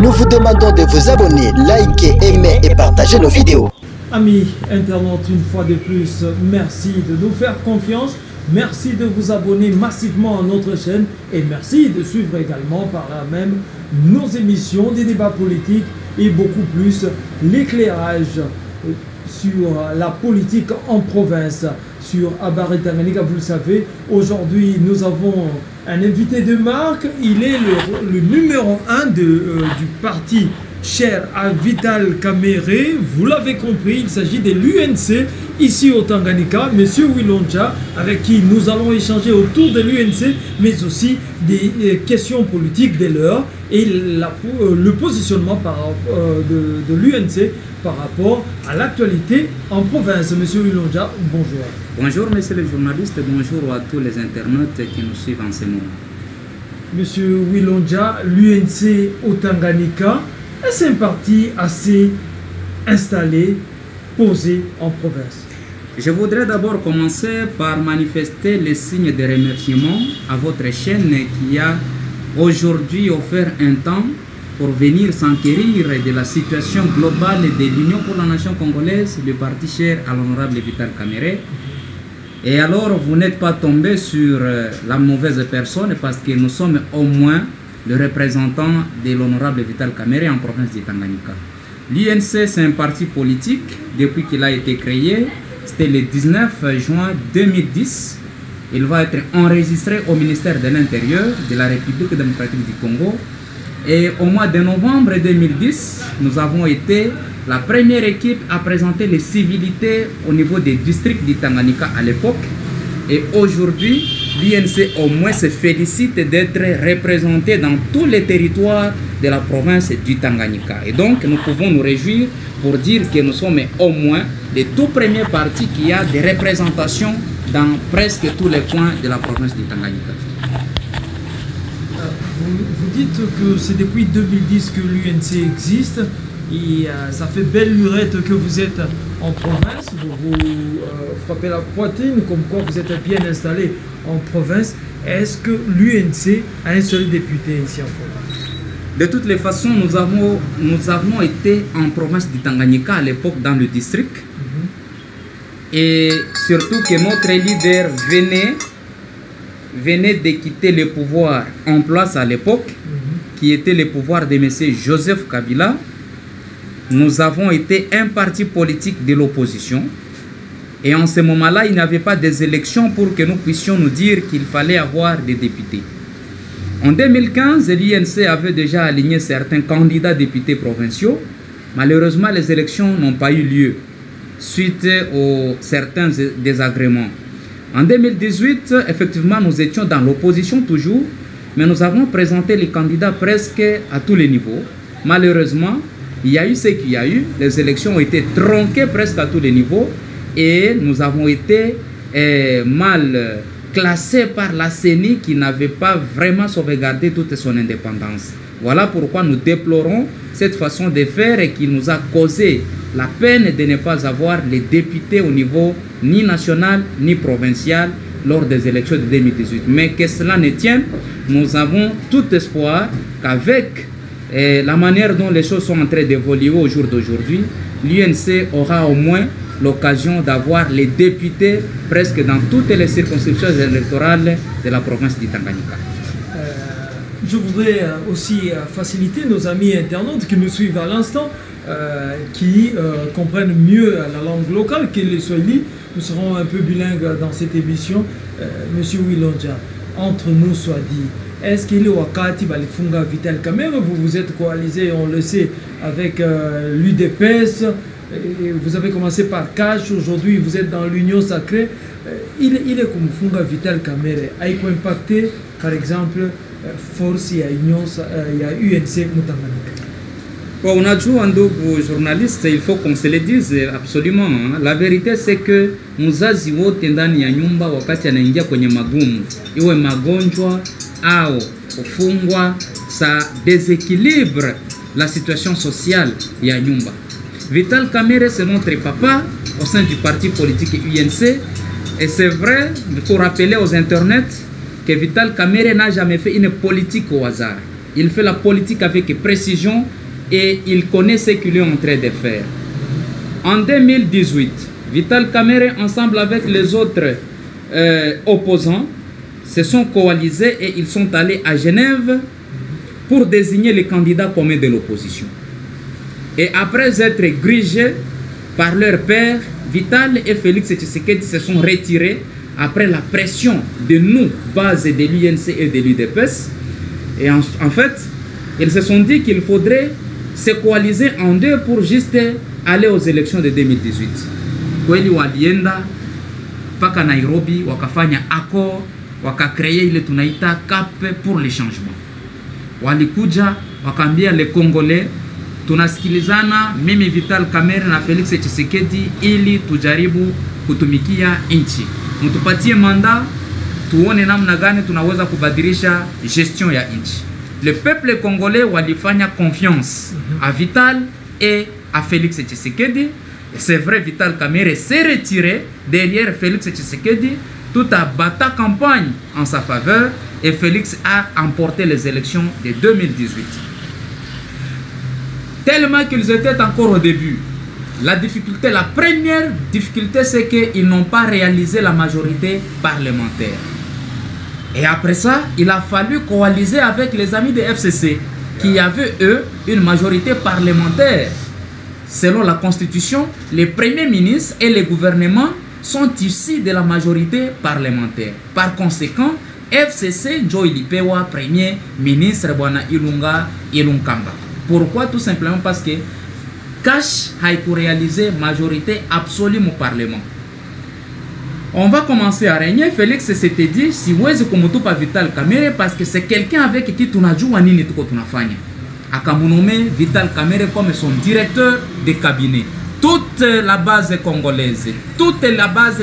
Nous vous demandons de vous abonner, liker, aimer et partager nos vidéos. Amis internautes, une fois de plus, merci de nous faire confiance. Merci de vous abonner massivement à notre chaîne et merci de suivre également par là même nos émissions, des débats politiques et beaucoup plus l'éclairage sur la politique en province, sur Habari Tanganyika. Vous le savez, aujourd'hui nous avons un invité de marque. Il est le numéro 1 du parti cher à Vital Kamerhe. Vous l'avez compris, il s'agit de l'UNC ici au Tanganyika, Monsieur Wilonja, avec qui nous allons échanger autour de l'UNC, mais aussi des questions politiques de l'heure et le positionnement de l'UNC par rapport à l'actualité en province. Monsieur Wilonja, bonjour. Bonjour, messieurs les journalistes, bonjour à tous les internautes qui nous suivent en ce moment. Monsieur Wilonja, l'UNC au Tanganyika, est-ce un parti assez installé, posé en province? Je voudrais d'abord commencer par manifester les signes de remerciement à votre chaîne qui a aujourd'hui offert un temps pour venir s'enquérir de la situation globale de l'Union pour la nation congolaise, le parti cher à l'honorable Vital Kamerhe. Et alors, vous n'êtes pas tombé sur la mauvaise personne parce que nous sommes au moins le représentant de l'honorable Vital Kamerhe en province du Tanganyika. L'UNC, c'est un parti politique depuis qu'il a été créé. C'était le 19 juin 2010. Il va être enregistré au ministère de l'Intérieur de la République démocratique du Congo. Et au mois de novembre 2010, nous avons été la première équipe à présenter les civilités au niveau des districts du Tanganyika à l'époque. Et aujourd'hui, l'UNC au moins se félicite d'être représenté dans tous les territoires de la province du Tanganyika. Et donc, nous pouvons nous réjouir pour dire que nous sommes au moins les tout premiers partis qui a des représentations dans presque tous les coins de la province du Tanganyika. Vous dites que c'est depuis 2010 que l'UNC existe. Et ça fait belle lurette que vous êtes en province, vous frappez la poitrine comme quoi vous êtes bien installé en province. Est-ce que l'UNC a un seul député ici en province? De toutes les façons, nous avons été en province du Tanganyika à l'époque dans le district. Et surtout que notre leader venait de quitter le pouvoir en place à l'époque, qui était le pouvoir de M. Joseph Kabila. Nous avons été un parti politique de l'opposition et en ce moment-là, il n'y avait pas des élections pour que nous puissions nous dire qu'il fallait avoir des députés. En 2015, l'UNC avait déjà aligné certains candidats députés provinciaux. Malheureusement, les élections n'ont pas eu lieu suite aux certains désagréments. En 2018, effectivement, nous étions dans l'opposition toujours, mais nous avons présenté les candidats presque à tous les niveaux. Malheureusement, il y a eu ce qu'il y a eu, les élections ont été tronquées presque à tous les niveaux et nous avons été mal classés par la CENI qui n'avait pas vraiment sauvegardé toute son indépendance. Voilà pourquoi nous déplorons cette façon de faire et qui nous a causé la peine de ne pas avoir les députés au niveau ni national ni provincial lors des élections de 2018. Mais que cela ne tienne, nous avons tout espoir qu'avec la manière dont les choses sont en train d'évoluer au jour d'aujourd'hui, l'UNC aura au moins l'occasion d'avoir les députés presque dans toutes les circonscriptions électorales de la province du Tanganyika. Je voudrais aussi faciliter nos amis internautes qui nous suivent à l'instant, qui comprennent mieux la langue locale que les Swahili. Nous serons un peu bilingues dans cette émission. Monsieur Wilonja, entre nous soit dit, est-ce qu'il est wakati balifunga Vital Kamerhe? Vous vous êtes coalisé, on le sait, avec l'UDPS. Vous avez commencé par Cash, aujourd'hui vous êtes dans l'Union Sacrée. Il est comme Funga Vital Kamerhe. A-t-il impacté, par exemple, force il y a UNC Mutanganika? On a joué un double journaliste, il faut qu'on se le dise absolument. La vérité c'est que mzazi wote ndani ya nyumba wakati anaingia kwenye magumu, iwe magonjwa au kufungwa, ça déséquilibre la situation sociale ya nyumba. Vital Kamerhe c'est notre papa au sein du parti politique UNC et c'est vrai, il faut rappeler aux internets que Vital Kamerhe n'a jamais fait une politique au hasard. il fait la politique avec précision et il connaît ce qu'il est en train de faire. En 2018, Vital Kamerhe, ensemble avec les autres opposants, se sont coalisés et ils sont allés à Genève pour désigner les candidats communs de l'opposition. Et après être grigés par leur père, Vital et Félix Tshisekedi se sont retirés après la pression de nous, base de l'UNC et de l'UDPS. Et en fait, ils se sont dit qu'il faudrait se coaliser en deux pour juste aller aux élections de 2018. Kweli walienda paka Nairobi, wakafanya accord, wakacreye ile tunaita cap pour le changement. Walikuja, wakaambia les Congolais, tunasikilizana mimi Vital Kamerhe na Felix Tshisekedi ili tujaribu kutumikia nchi. Mtupatie mandat, tuone namna gani tunaweza kubadilisha gestion ya nchi. Le peuple congolais walifanya confiance à Vital et à Félix Tshisekedi. C'est vrai, Vital Kamerhe s'est retiré derrière Félix Tshisekedi, tout a battu campagne en sa faveur et Félix a emporté les élections de 2018. Tellement qu'ils étaient encore au début. La difficulté, la première difficulté, c'est qu'ils n'ont pas réalisé la majorité parlementaire. Et après ça, il a fallu coaliser avec les amis de FCC, qui avaient, eux, une majorité parlementaire. Selon la Constitution, les premiers ministres et les gouvernements sont issus de la majorité parlementaire. Par conséquent, FCC, Joy Lipewa, premier ministre, Bwana Ilunga Ilunkamba. Pourquoi? Tout simplement parce que Cash a réalisé majorité absolue au Parlement. On va commencer à régner. Félix s'était dit, si vous êtes comme tout pas Vital Kamerhe, parce que c'est quelqu'un avec qui tu n'as joué ni tout tu n'as fait. Akamunome Vital Kamerhe comme son directeur de cabinet. Toute la base congolaise, toute la base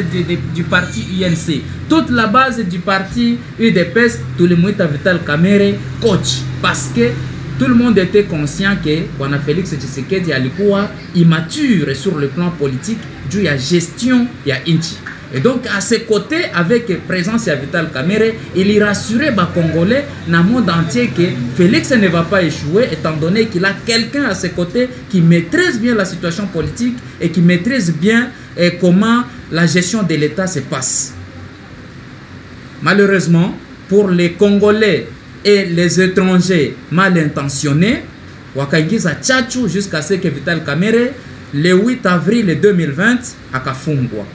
du parti UNC, toute la base du parti UDPS, tout le monde a Vital Kamerhe coach. Parce que tout le monde était conscient que Bwana Félix Tshisekedi alikuwa immature sur le plan politique dû à gestion ya inchi. Et donc à ses côtés, avec présence de Vital Kamerhe, il y rassurait les Congolais dans le monde entier que Félix ne va pas échouer étant donné qu'il a quelqu'un à ses côtés qui maîtrise bien la situation politique et qui maîtrise bien comment la gestion de l'État se passe. Malheureusement, pour les Congolais et les étrangers mal intentionnés, wakaingiza chachu jusqu'à ce que Vital Kamerhe, le 8 avril 2020, akafungwa.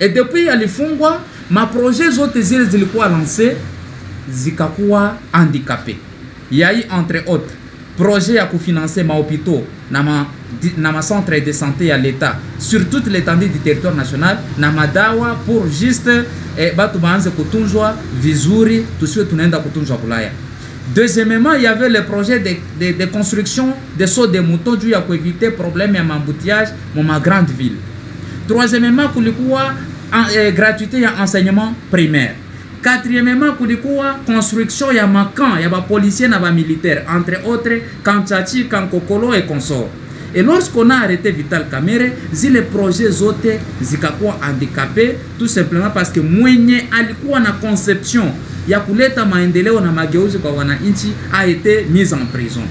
Et depuis alifungwa, ma projet zote zile zilikuwa lancé zikakuwa handicapé. Il y a eu entre autres projet à financer ma hôpitaux na ma centre de santé à l'État sur toute l'étendue du territoire national na madawa pour juste batu baanze kutunjwa vizuri tusiwe tunaenda kutunjwa kulaya. Deuxièmement, il y avait le projet de construction de sauts de moutons dû à éviter problème ya embouteillage dans ma grande ville. Troisièmement, kulikuwa gratuité ya enseignement primaire. Quatrièmement, kulikuwa construction ya makan ya ba policiers na ba militaires, entre autres Kanchachi, Kankokolo et consorts. Et lorsqu'on a arrêté Vital Kamerhe, zile projets zote zikakuwa handicapé tout simplement parce que mwenye alikuwa na conception ya kuleta maendeleo na mageuzi kwa wananchi a été mis en prison.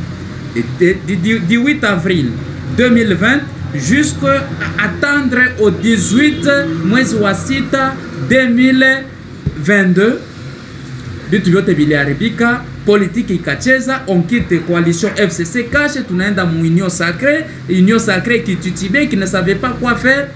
Du 8 avril 2020 jusqu'à attendre au 18 mwezi wa sita 2022 bitu vyote biliharibika, politique ikacheza, on quitte coalition FCC Cash, tunaenda mu union sacrée qui titubait, qui ne savait pas quoi faire,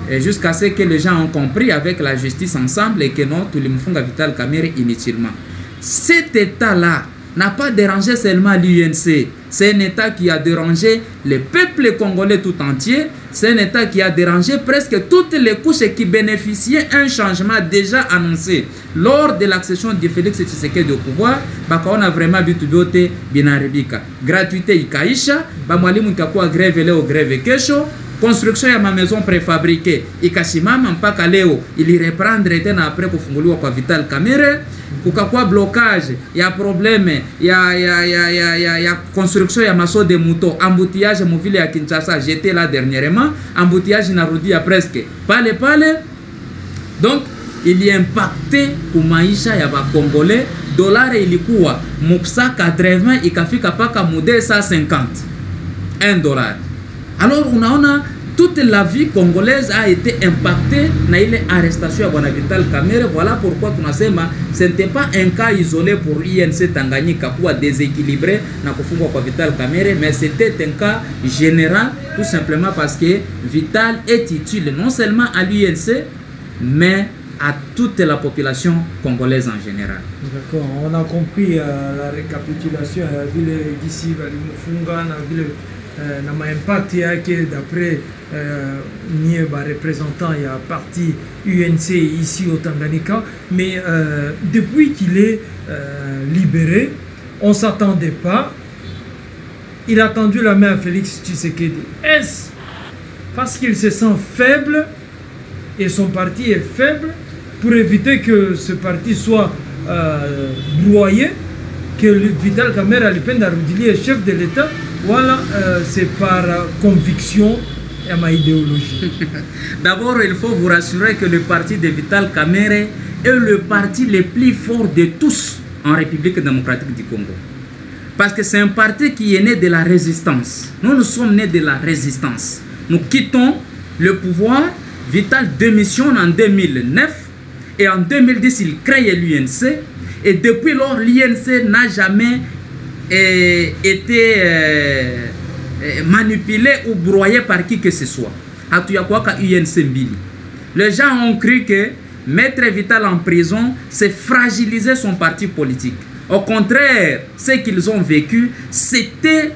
et jusqu'à ce que les gens ont compris avec la justice ensemble et que non, tout le monde Vital Kamerhe inutilement. Cet état-là n'a pas dérangé seulement l'UNC, c'est un état qui a dérangé le peuple congolais tout entier, c'est un état qui a dérangé presque toutes les couches qui bénéficiaient d'un changement déjà annoncé lors de l'accession de Félix Tshisekedi au pouvoir. On a vraiment vu tout d'autre binaribika. Gratuité ikaisha, mwalimu ikakuwa grève leo grève kesho. Construction ya ma maison préfabriquée ikashimama mpaka leo ili reprendre tena après kufunguliwa kwa Vital Kamerhe. Kukakuwa blocage ya problème ya construction ya maso de moutons, embouteillage mu ville ya Kinshasa, j'étais là dernièrement, embouteillage narudi ya presque pale. Donc il y a impacté pour maisha ya ba Congolais dolari ilikuwa muksa 80 ikafika paka mude 150 $1. Alors unaona toute la vie congolaise a été impactée na ile arrestation ya bwana Vital Kamerhe. Voilà pourquoi tunasema ce n'était pas un cas isolé pour INC Tanganyika kuwa déséquilibré na kufungwa kwa Vital Kamerhe, mais c'était un cas général, tout simplement parce que Vital est utile non seulement à l'INC mais à toute la population congolaise en général. D'accord, on a compris la récapitulation ya vile gisi balimufunga na vile na impact yake d'après ni représentant il y a parti UNC ici au Tanganyika, mais depuis qu'il est libéré, on s'attendait pas. Il a tendu la main à Félix Tshisekedi. Est-ce parce qu'il se sent faible et son parti est faible pour éviter que ce parti soit broyé, que Vital Kamerhe alipenda arudilie chef de l'État? Voilà, c'est par conviction et ma idéologie. D'abord, il faut vous rassurer que le parti de Vital Kamerhe est le parti le plus fort de tous en République démocratique du Congo. Parce que c'est un parti qui est né de la résistance. Nous sommes nés de la résistance. Nous quittons le pouvoir. Vital démissionne en 2009 et en 2010, il crée l'UNC. Et depuis lors, l'UNC n'a jamais été manipulé ou broyé par qui que ce soit. Les gens ont cru que mettre Vital en prison, c'est fragiliser son parti politique. Au contraire, ce qu'ils ont vécu, c'était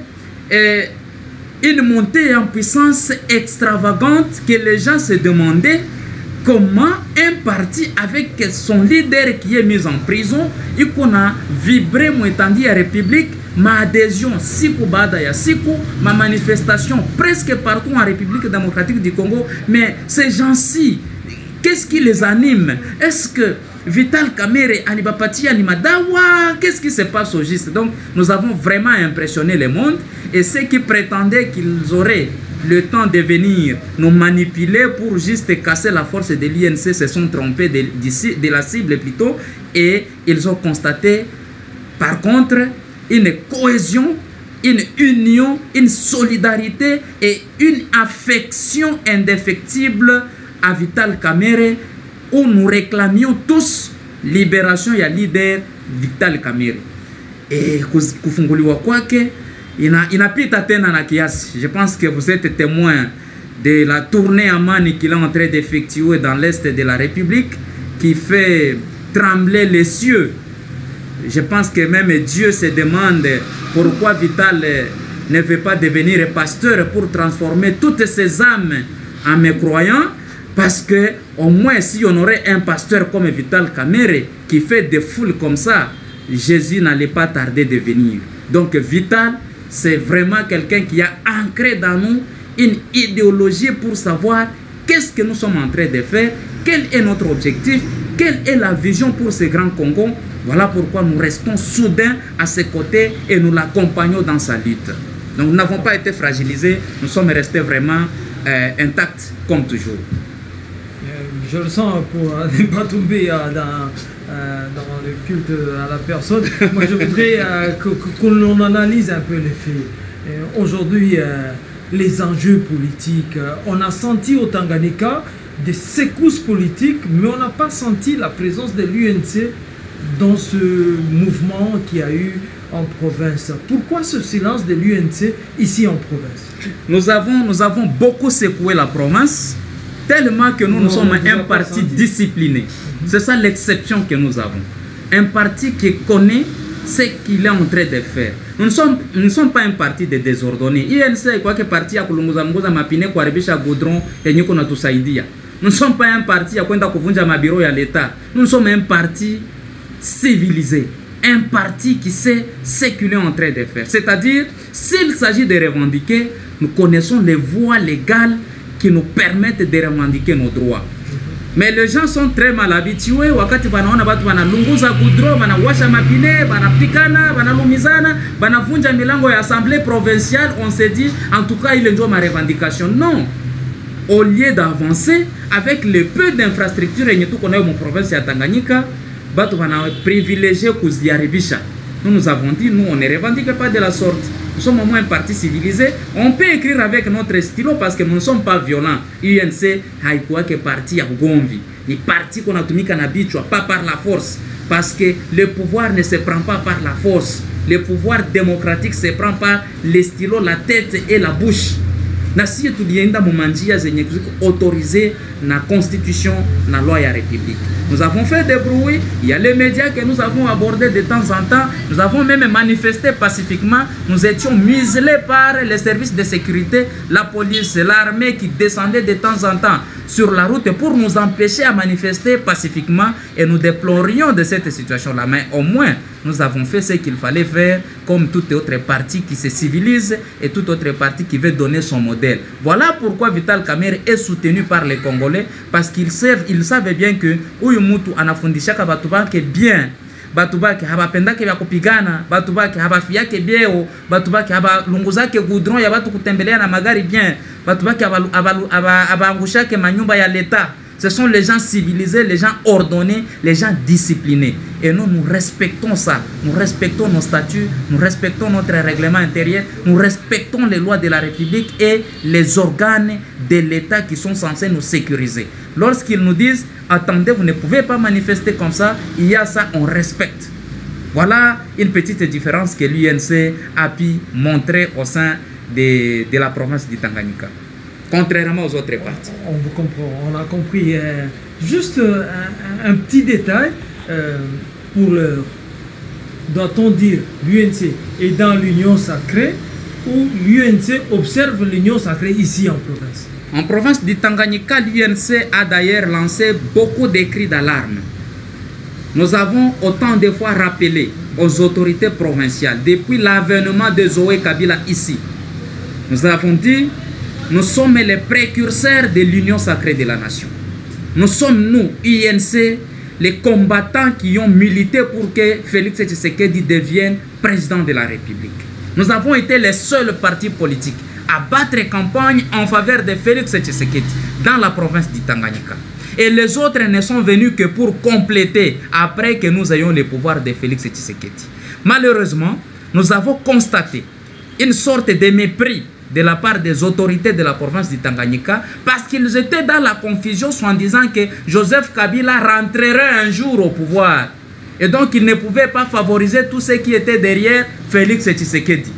une montée en puissance extravagante que les gens se demandaient comment un parti avec son leader qui est mis en prison, il a vibré mon étendue à la République, ma adhésion siku bada ya siku, ma manifestation presque partout en République démocratique du Congo. Mais ces gens-ci, qu'est-ce qui les anime? Est-ce que Vital Kamerhe Anibapati Animadawa, qu'est-ce qui se passe au juste? Donc nous avons vraiment impressionné le monde, et ceux qui prétendaient qu'ils auraient le temps de venir nous manipuler pour juste casser la force de l'INC se sont trompés de la cible plutôt, et ils ont constaté par contre une cohésion, une union, une solidarité et une affection indéfectible à Vital Kamerhe, où nous réclamions tous libération ya leader Vital Kamerhe. Et kufunguliwa kwake inapita tena na kiasi. Je pense que vous êtes témoin de la tournée Amani qu'il est en train d'effectuer dans l'est de la République, qui fait trembler les cieux. Je pense que même Dieu se demande pourquoi Vital ne veut pas devenir pasteur pour transformer toutes ces âmes en mécroyants. Parce que au moins si on aurait un pasteur comme Vital Kamerhe qui fait des foules comme ça, Jésus n'allait pas tarder de venir. Donc Vital, c'est vraiment quelqu'un qui a ancré dans nous une idéologie pour savoir qu'est-ce que nous sommes en train de faire, quel est notre objectif, quelle est la vision pour ce grand Congo. Voilà pourquoi nous restons soudains à ses côtés et nous l'accompagnons dans sa lutte. Donc nous n'avons pas été fragilisés, nous sommes restés vraiment intacts comme toujours. Je le sens pour ne pas tomber dans le culte à la personne. Moi, je voudrais qu'on analyse un peu les faits. Aujourd'hui, les enjeux politiques. On a senti au Tanganyika des secousses politiques, mais on n'a pas senti la présence de l'UNC dans ce mouvement qu'il y a eu en province. Pourquoi ce silence de l'UNC ici en province? Nous avons beaucoup secoué la province, tellement que nous sommes un parti discipliné. C'est ça l'exception que nous avons. Un parti qui connaît ce qu'il est en train de faire. Nous ne sommes pas un parti de désordonnés. INC quoi que parti ya kulunguza mapine kuharibisha goudron yenye kuna tusaidia. Nous ne sommes pas un parti ya kwenda kuvunja mabiro ya l'État. Nous sommes un parti civilisé. Un parti qui sait ce qu'il est en train de faire. C'est-à-dire, s'il s'agit de revendiquer, nous connaissons les voies légales qui nous permettent de revendiquer nos droits. Mais les gens sont très mal habitués. Wakati banaona batu banalunguza goudron, banawasha mapine, banapikana, banalumizana, banavunja milango ya assemblée provinciale, on se dit en tout cas il est ma revendication. Non. Au lieu d'avancer avec le peu d'infrastructures et tout qu'on a dans mon province à Tanganyika, batu bana privilégié kuziaribisha. Nous avons dit, nous on ne revendique pas de la sorte. Nous sommes au moins un parti civilisé. On peut écrire avec notre stylo parce que nous ne sommes pas violents. UNC haikuwa que parti ya ugomvi. Ni parti qu'on a tumika na bichwa, pas par la force. Parce que le pouvoir ne se prend pas par la force. Le pouvoir démocratique se prend par les stylos, la tête et la bouche. Na si tulienda mumanjia zenye autorisé na constitution, na loi ya république. Nous avons fait des bruits, il y a les médias que nous avons abordés de temps en temps, nous avons même manifesté pacifiquement, nous étions muselés par les services de sécurité, la police, l'armée qui descendait de temps en temps sur la route pour nous empêcher à manifester pacifiquement et nous déplorions de cette situation-là. Mais au moins, nous avons fait ce qu'il fallait faire comme toute autre partie qui se civilise et toute autre partie qui veut donner son modèle. Voilà pourquoi Vital Kamerhe est soutenu par les Congolais parce qu'ils savent bien que huyu mutu anafundishaka batu bake bien, batu bake habapendake vya kupigana, batu bake habafiake bieo, batu bake habalunguzake goudron ya batu kutembelea na magari bien, batu bake habaangushake manyumba ya l'État. Ce sont les gens civilisés, les gens ordonnés, les gens disciplinés. Et nous, nous respectons ça. Nous respectons nos statuts, nous respectons notre règlement intérieur, nous respectons les lois de la République et les organes de l'État qui sont censés nous sécuriser. Lorsqu'ils nous disent, attendez, vous ne pouvez pas manifester comme ça, il y a ça, on respecte. Voilà une petite différence que l'UNC a pu montrer au sein de la province du Tanganyika. Contrairement aux autres partis. On vous comprend, on a compris. Juste un petit détail. Pour l'heure, doit-on dire l'UNC est dans l'union sacrée ou l'UNC observe l'union sacrée ici en province? En province du Tanganyika, l'UNC a d'ailleurs lancé beaucoup de cris d'alarme. Nous avons autant de fois rappelé aux autorités provinciales, depuis l'avènement de Zoé Kabila ici, nous avons dit, nous sommes les précurseurs de l'union sacrée de la nation. Nous sommes, nous, UNC, les combattants qui ont milité pour que Félix Tshisekedi devienne président de la République. Nous avons été les seuls partis politiques à battre campagne en faveur de Félix Tshisekedi dans la province du Tanganyika. Et les autres ne sont venus que pour compléter après que nous ayons le pouvoir de Félix Tshisekedi. Malheureusement, nous avons constaté une sorte de mépris de la part des autorités de la province du Tanganyika parce qu'ils étaient dans la confusion soit en disant que Joseph Kabila rentrerait un jour au pouvoir. Et donc ils ne pouvaient pas favoriser tous ceux qui étaient derrière Félix Tshisekedi.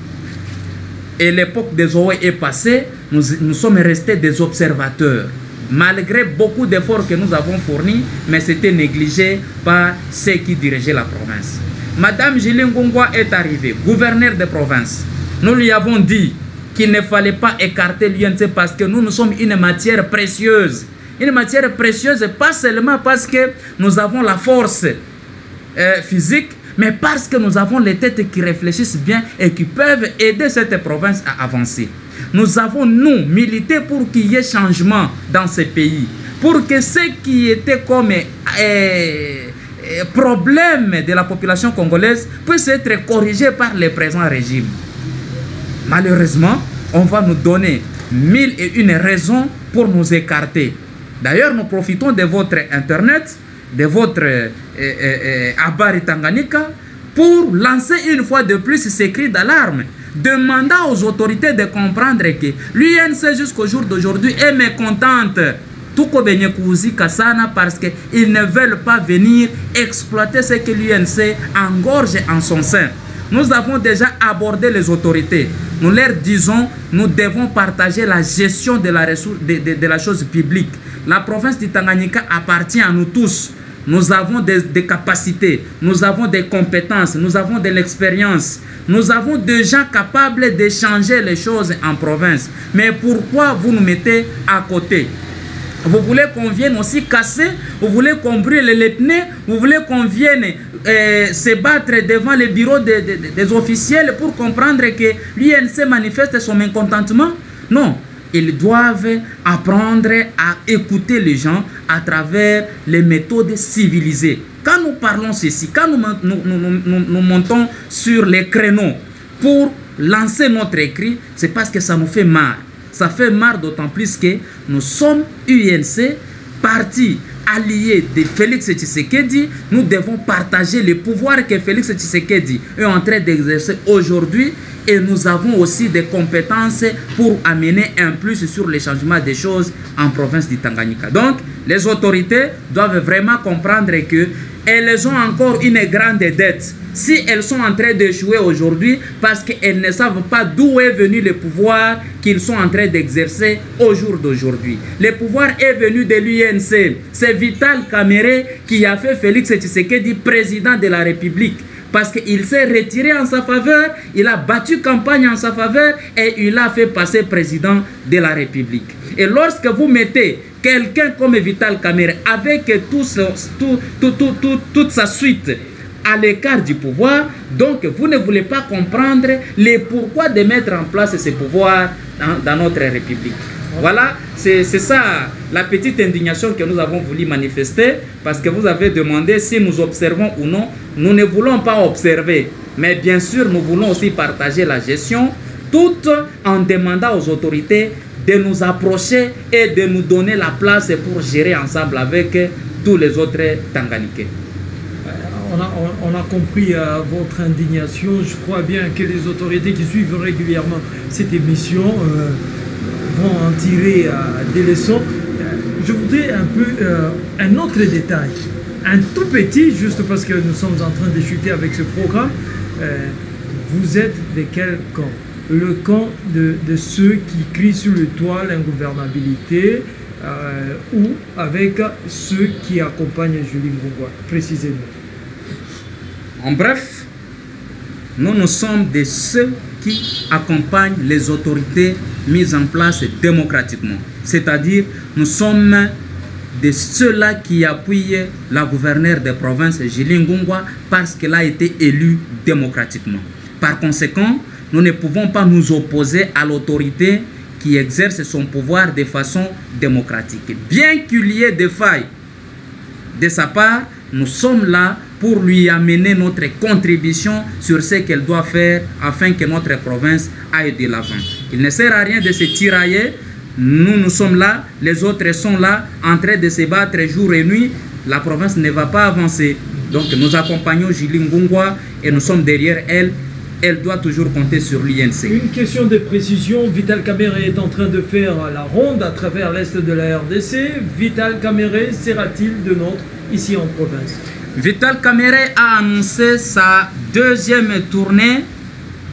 Et l'époque des Zoé est passée, nous sommes restés des observateurs. Malgré beaucoup d'efforts que nous avons fournis, mais c'était négligé par ceux qui dirigeaient la province. Madame Julie Ngongwa est arrivée, gouverneure de province. Nous lui avons dit qu'il ne fallait pas écarter l'UNC parce que nous sommes une matière précieuse. Une matière précieuse, pas seulement parce que nous avons la force physique, mais parce que nous avons les têtes qui réfléchissent bien et qui peuvent aider cette province à avancer. Nous avons, nous, milité pour qu'il y ait changement dans ce pays. Pour que ce qui était comme problème de la population congolaise puisse être corrigé par le présent régime. Malheureusement, on va nous donner 1001 raisons pour nous écarter. D'ailleurs, nous profitons de votre Internet, de votre Habari Tanganyika, pour lancer une fois de plus ces cris d'alarme, demandant aux autorités de comprendre que l'UNC jusqu'au jour d'aujourd'hui est mécontente. Tout parce qu'ils ne veulent pas venir exploiter ce que l'UNC engorge en son sein. Nous avons déjà abordé les autorités. Nous leur disons, nous devons partager la gestion de la chose publique. La province du Tanganyika appartient à nous tous. Nous avons des capacités, nous avons des compétences, nous avons de l'expérience. Nous avons des gens capables de changer les choses en province. Mais pourquoi vous nous mettez à côté? Vous voulez qu'on vienne aussi casser? Vous voulez qu'on brûle les pneus? Vous voulez qu'on vienne se battre devant les bureaux des officiels pour comprendre que l'UNC manifeste son mécontentement? Non, ils doivent apprendre à écouter les gens à travers les méthodes civilisées. Quand nous parlons ceci, quand nous montons sur les créneaux pour lancer notre écrit, c'est parce que ça nous fait marre. Ça fait marre d'autant plus que nous sommes UNC, parti alliés de Félix Tshisekedi, nous devons partager les pouvoirs que Félix Tshisekedi est en train d'exercer aujourd'hui, et nous avons aussi des compétences pour amener un plus sur le changement des choses en province du Tanganyika. Donc, les autorités doivent vraiment comprendre que elles ont encore une grande dette. Si elles sont en train d'échouer aujourd'hui parce qu'elles ne savent pas d'où est venu le pouvoir qu'ils sont en train d'exercer au jour d'aujourd'hui. Le pouvoir est venu de l'UNC. C'est Vital Kamerhe qui a fait Félix Tshisekedi président de la République. Parce qu'il s'est retiré en sa faveur, il a battu campagne en sa faveur et il a fait passer président de la République. Et lorsque vous mettez quelqu'un comme Vital Kamerhe avec toute sa suite à l'écart du pouvoir, donc vous ne voulez pas comprendre les pourquoi de mettre en place ces pouvoirs dans notre République. Voilà, c'est ça la petite indignation que nous avons voulu manifester, parce que vous avez demandé si nous observons ou non. Nous ne voulons pas observer, mais bien sûr nous voulons aussi partager la gestion, tout en demandant aux autorités de nous approcher et de nous donner la place pour gérer ensemble avec tous les autres Tanganyikais. On a compris votre indignation. Je crois bien que les autorités qui suivent régulièrement cette émission vont en tirer des leçons. Je voudrais un peu un autre détail, un tout petit, juste parce que nous sommes en train de chuter avec ce programme. Vous êtes de quel camp? Le camp de ceux qui crient sur le toit l'ingouvernabilité ou avec ceux qui accompagnent Julie Ngongwa, précisément? En bref, nous sommes de ceux qui accompagnent les autorités mises en place démocratiquement. C'est-à-dire, nous sommes de ceux-là qui appuient la gouverneure de province, Julie Ngongwa, parce qu'elle a été élue démocratiquement. Par conséquent, nous ne pouvons pas nous opposer à l'autorité qui exerce son pouvoir de façon démocratique. Bien qu'il y ait des failles de sa part, nous sommes là pour lui amener notre contribution sur ce qu'elle doit faire afin que notre province aille de l'avant. Il ne sert à rien de se tirailler. Nous sommes là, les autres sont là, en train de se battre jour et nuit. La province ne va pas avancer. Donc nous accompagnons Julie Ngongwa et nous sommes derrière elle. Elle doit toujours compter sur l'INC. Une question de précision. Vital Kamerhe est en train de faire la ronde à travers l'est de la RDC. Vital Kamerhe sera-t-il de nôtre ici en province? Vital Kamerhe a annoncé sa deuxième tournée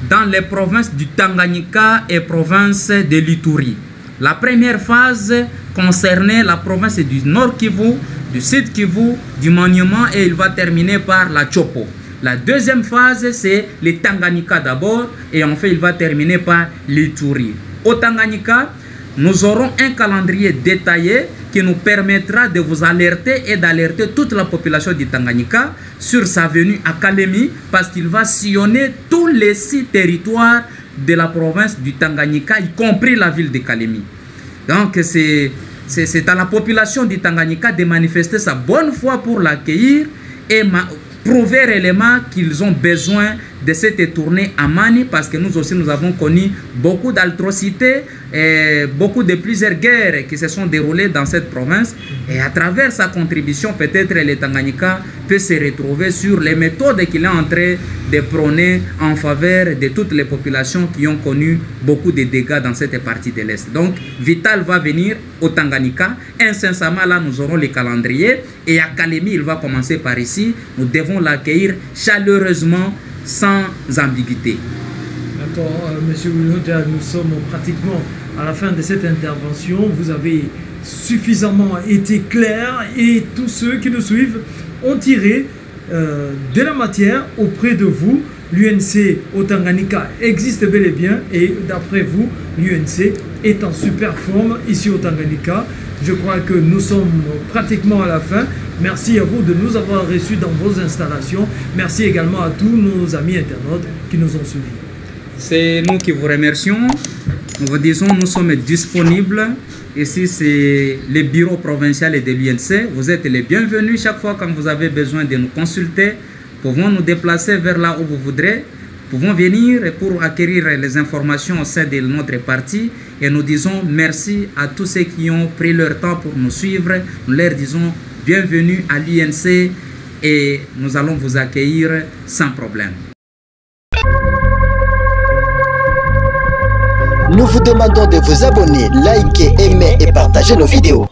dans les provinces du Tanganyika et province de l'Ituri. La première phase concernait la province du Nord Kivu, du Sud Kivu, du Maniema, et il va terminer par la Chopo. La deuxième phase, c'est le Tanganyika d'abord, et enfin il va terminer par l'Ituri. Au Tanganyika, nous aurons un calendrier détaillé qui nous permettra de vous alerter et d'alerter toute la population du Tanganyika sur sa venue à Kalemi, parce qu'il va sillonner tous les 6 territoires de la province du Tanganyika, y compris la ville de Kalemi. Donc c'est à la population du Tanganyika de manifester sa bonne foi pour l'accueillir et prouver réellement qu'ils ont besoin de cette tournée à Mani, parce que nous aussi nous avons connu beaucoup d'atrocités et beaucoup de plusieurs guerres qui se sont déroulées dans cette province, et à travers sa contribution peut-être le Tanganyika peut se retrouver sur les méthodes qu'il est en train de prôner en faveur de toutes les populations qui ont connu beaucoup de dégâts dans cette partie de l'Est. Donc Vital va venir au Tanganyika, incessamment là nous aurons le calendrier, et à Kalemi il va commencer par ici. Nous devons l'accueillir chaleureusement, sans ambiguïté. D'accord, Monsieur Wilhota, nous sommes pratiquement à la fin de cette intervention. Vous avez suffisamment été clair et tous ceux qui nous suivent ont tiré de la matière auprès de vous. L'UNC au Tanganyika existe bel et bien, et d'après vous, l'UNC est en super forme ici au Tanganyika. Je crois que nous sommes pratiquement à la fin. Merci à vous de nous avoir reçus dans vos installations. Merci également à tous nos amis internautes qui nous ont suivis. C'est nous qui vous remercions. Nous vous disons, nous sommes disponibles. Ici, c'est le bureau provincial de l'UNC. Vous êtes les bienvenus chaque fois quand vous avez besoin de nous consulter. Pouvons nous déplacer vers là où vous voudrez. Pouvons venir pour acquérir les informations au sein de notre parti. Et nous disons merci à tous ceux qui ont pris leur temps pour nous suivre. Nous leur disons bienvenue à l'UNC et nous allons vous accueillir sans problème. Nous vous demandons de vous abonner, liker, aimer et partager nos vidéos.